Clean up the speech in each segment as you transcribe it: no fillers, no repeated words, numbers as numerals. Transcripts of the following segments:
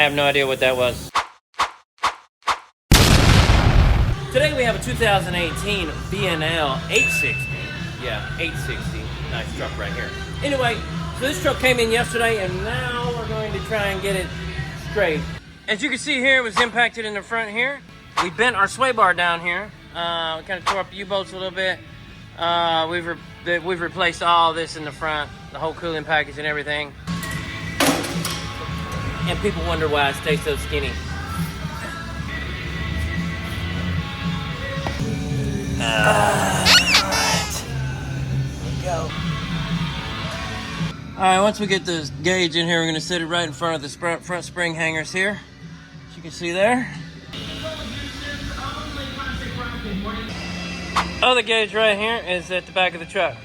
have no idea what that was. Today we have a 2018 VNL 860. Yeah, 860. Nice truck right here. Anyway, so this truck came in yesterday, and now we're going to try and get it straight. As you can see here, it was impacted in the front here. We bent our sway bar down here. We kind of tore up the U-bolts a little bit. We've replaced all this in the front, the whole cooling package and everything. And people wonder why I stay so skinny. Alright, here we go. Alright, once we get this gauge in here, we're going to set it right in front of the front spring hangers here. As you can see there. Other gauge right here is at the back of the truck.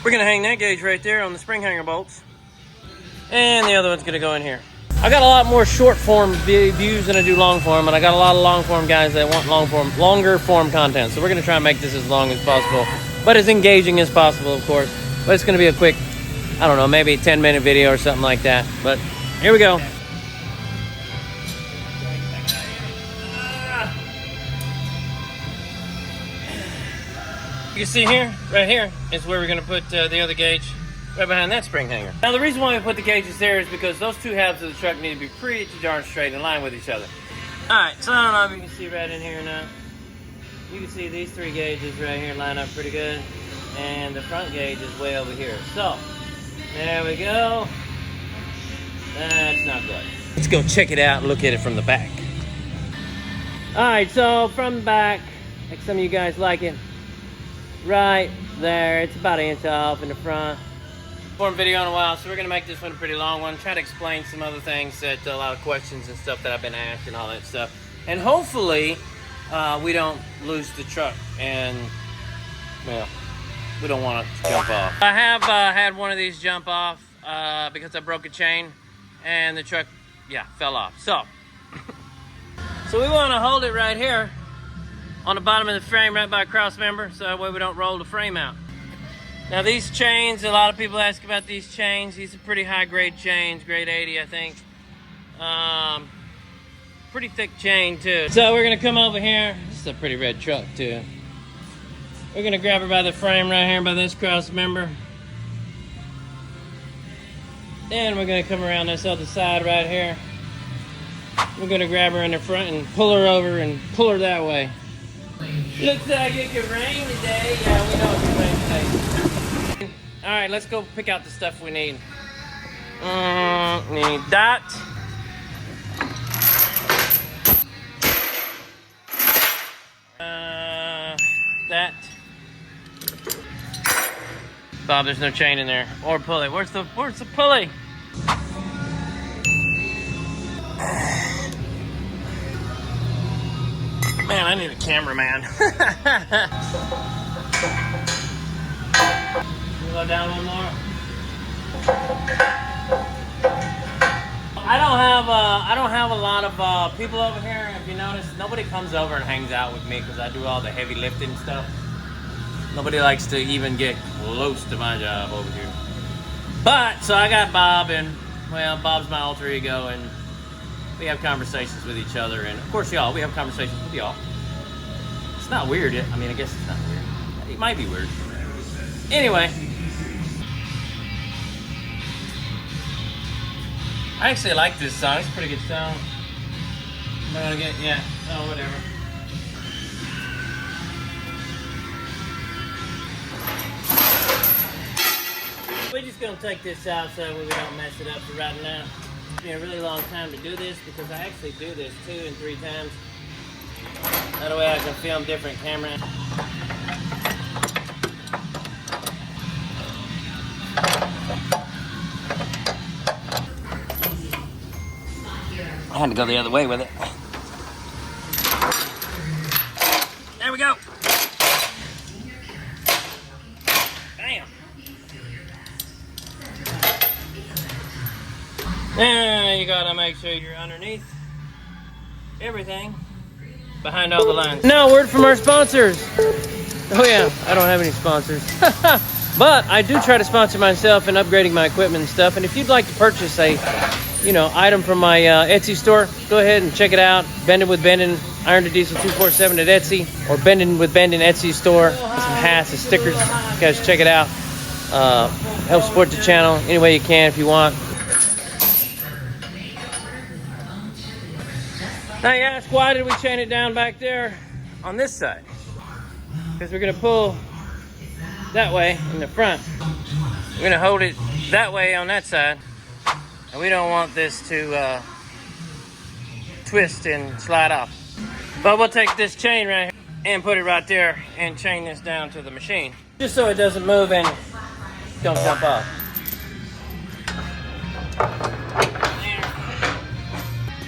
We're going to hang that gauge right there on the spring hanger bolts. And the other one's going to go in here. I got a lot more short form views than I do long form, and I got a lot of long form guys that want longer form content. So we're going to try and make this as long as possible, but as engaging as possible, of course. But it's going to be a quick, I don't know, maybe a 10-minute video or something like that. But here we go. You can see here, right here, is where we're going to put the other gauge, right behind that spring hanger. Now the reason why we put the gauges there is because those two halves of the truck need to be pretty darn straight in line with each other. Alright, so I don't know if you can see right in here or not. You can see these three gauges right here line up pretty good. And the front gauge is way over here. So, there we go. That's not good. Let's go check it out and look at it from the back. Alright, so from the back, like some of you guys like it, right there, it's about 1 inch off in the front. Form video in a while, so we're gonna make this one a pretty long one. Try to explain some other things that a lot of questions and stuff that I've been asked and all that stuff. And hopefully, we don't lose the truck and, well, we don't want it to jump off. I have had one of these jump off because I broke a chain and the truck, yeah, fell off. So we want to hold it right here on the bottom of the frame right by a cross member, so that way we don't roll the frame out. Now these chains, a lot of people ask about these chains. These are pretty high grade chains, grade 80 I think. Pretty thick chain too. So we're gonna come over here. This is a pretty red truck too. We're gonna grab her by the frame right here by this cross member. Then we're gonna come around this other side right here. We're gonna grab her in the front and pull her over and pull her that way. Looks like it could rain today. Yeah, we know it could rain today. Alright, let's go pick out the stuff we need. Need that. That. Bob, there's no chain in there. Or pulley. Where's the pulley? Man, I need a cameraman. We'll go down one more. I don't have a lot of people over here. If you notice, nobody comes over and hangs out with me because I do all the heavy lifting stuff. Nobody likes to even get close to my job over here. But so I got Bob, and well, Bob's my alter ego, and we have conversations with each other, and of course y'all, we have conversations with y'all. It's not weird. I mean, I guess it's not weird. It might be weird. Anyway. I actually like this song. It's a pretty good song. I'm gonna get, yeah, oh, whatever. We're just gonna take this out so we don't mess it up for right now. It's been a really long time to do this because I actually do this 2 and 3 times. That way I can film different cameras. I had to go the other way with it. There we go. Bam. There you gotta make sure you're underneath everything, behind all the lines. Now, word from our sponsors. Oh yeah, I don't have any sponsors. But I do try to sponsor myself in upgrading my equipment and stuff. And if you'd like to purchase a item from my Etsy store, go ahead and check it out. Bending with Bending, Iron to Diesel 247 at Etsy, or Bending with Bending Etsy store. Some hats and stickers. You guys check it out. Help support the channel any way you can if you want. Now you ask, why did we chain it down back there on this side? Because we're going to pull that way in the front. We're going to hold it that way on that side. And we don't want this to twist and slide off. But we'll take this chain right here and put it right there and chain this down to the machine. Just so it doesn't move and don't jump off.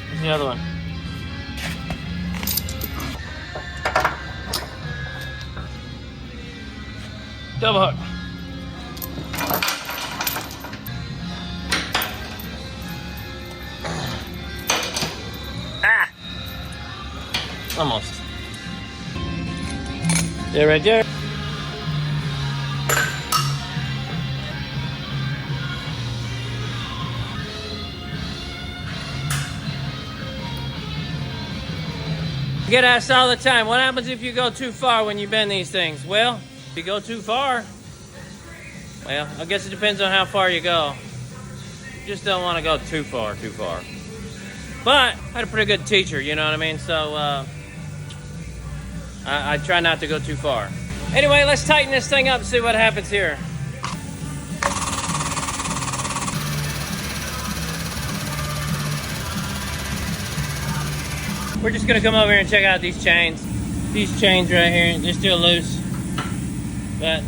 There's the other one. Double hook. Ah! Almost. There, right there. I get asked all the time, what happens if you go too far when you bend these things? Well, if you go too far, well, I guess it depends on how far you go. You just don't want to go too far. But I had a pretty good teacher, you know what I mean? So I try not to go too far. Anyway, let's tighten this thing up and see what happens here. We're just gonna come over here and check out these chains. These chains right here, they're still loose. But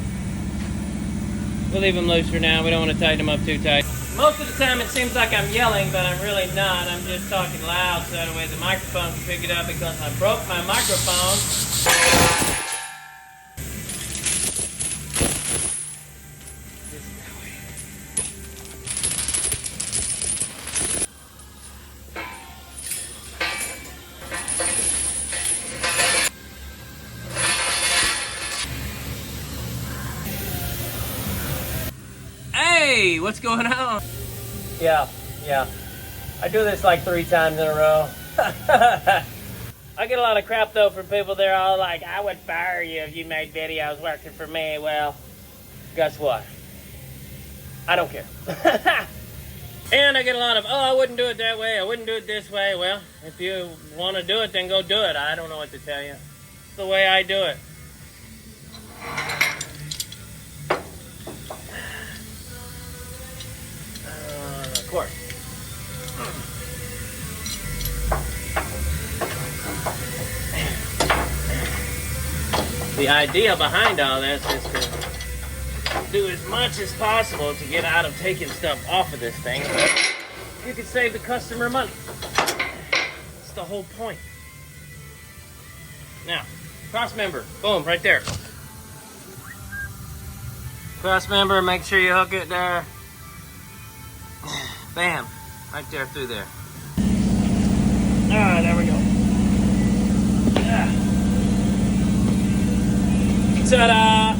we'll leave them loose for now. We don't want to tighten them up too tight. Most of the time it seems like I'm yelling, but I'm really not. I'm just talking loud so that way the microphone can pick it up because I broke my microphone. Hey, what's going on? Yeah. I do this like 3 times in a row. I get a lot of crap though from people. They're all like, I would fire you if you made videos working for me. Well, guess what? I don't care. And I get a lot of, I wouldn't do it that way. I wouldn't do it this way. Well, if you want to do it, then go do it. I don't know what to tell you. It's the way I do it. Of course. The idea behind all this is to do as much as possible to get out of taking stuff off of this thing. You can save the customer money. That's the whole point. Now, cross member, boom, right there. Cross member, make sure you hook it there. Bam, right there through there. Ah, there we go. Ta-da!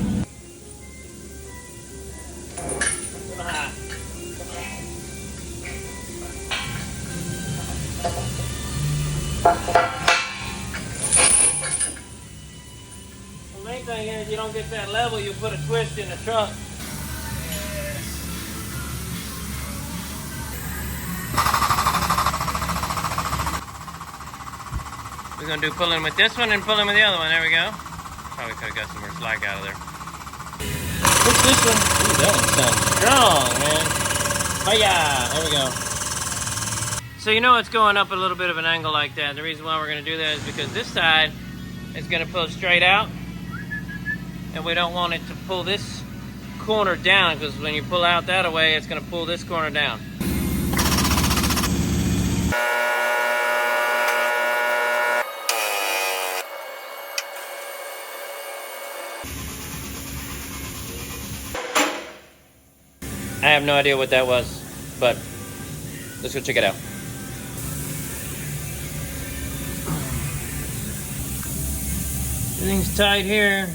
The main thing is you don't get that level, you put a twist in the truck. We're gonna do pulling with this one and pulling with the other one. There we go. Probably could have got some more slack out of there. What's this one? Ooh, that one sounds strong, man. Oh yeah, there we go. So you know it's going up a little bit of an angle like that. The reason why we're gonna do that is because this side is gonna pull straight out, and we don't want it to pull this corner down, because when you pull out that way, it's gonna pull this corner down. I have no idea what that was, but let's go check it out. Everything's tight here.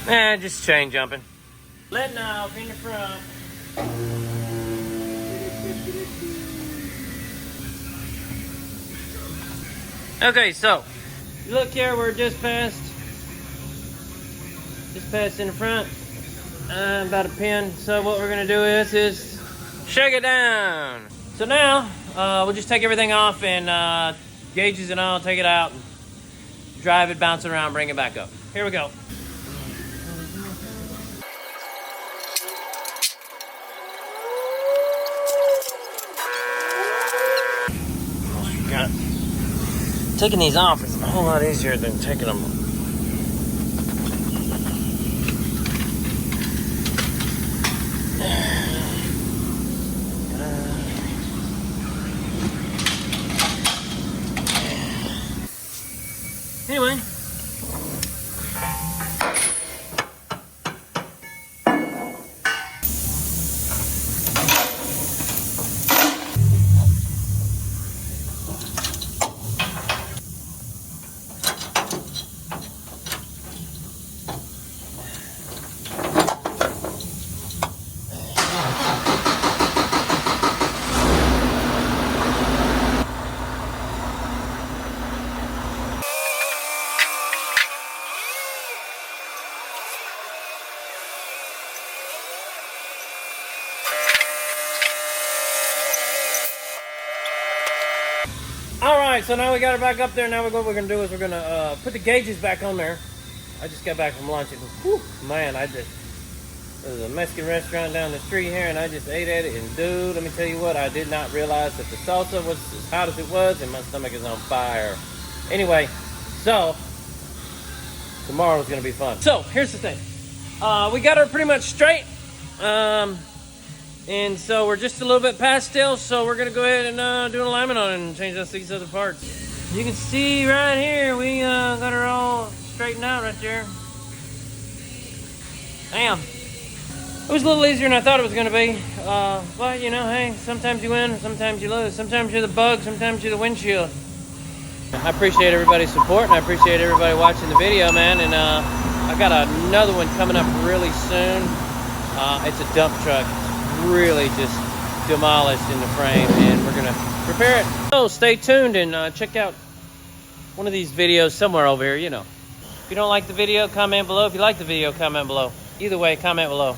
Just chain jumping. Letting off in the front. Okay, so look here, we're just past in the front. About a pin. So what we're gonna do is shake it down. So now we'll just take everything off and gauges and all, take it out, and drive it, bounce it around, bring it back up. Here we go. Taking these off is a whole lot easier than taking them. Anyway. All right, so now we got it back up there. Now what we're gonna do is we're gonna put the gauges back on there. I just got back from lunch and whew, man, there's a Mexican restaurant down the street here and I just ate at it, and dude, let me tell you what, I did not realize that the salsa was as hot as it was and my stomach is on fire. Anyway, so tomorrow's gonna be fun. So here's the thing. We got her pretty much straight. And so we're just a little bit past still, so we're gonna go ahead and do an alignment on it and change these other parts. You can see right here, we got her all straightened out right there. Damn. It was a little easier than I thought it was gonna be. But you know, hey, sometimes you win, sometimes you lose. Sometimes you're the bug, sometimes you're the windshield. I appreciate everybody's support and I appreciate everybody watching the video, man. And I got another one coming up really soon. It's a dump truck. Really just demolished in the frame and we're gonna repair it. So stay tuned and check out one of these videos somewhere over here, you know. If you don't like the video, comment below. If you like the video, comment below. Either way, comment below.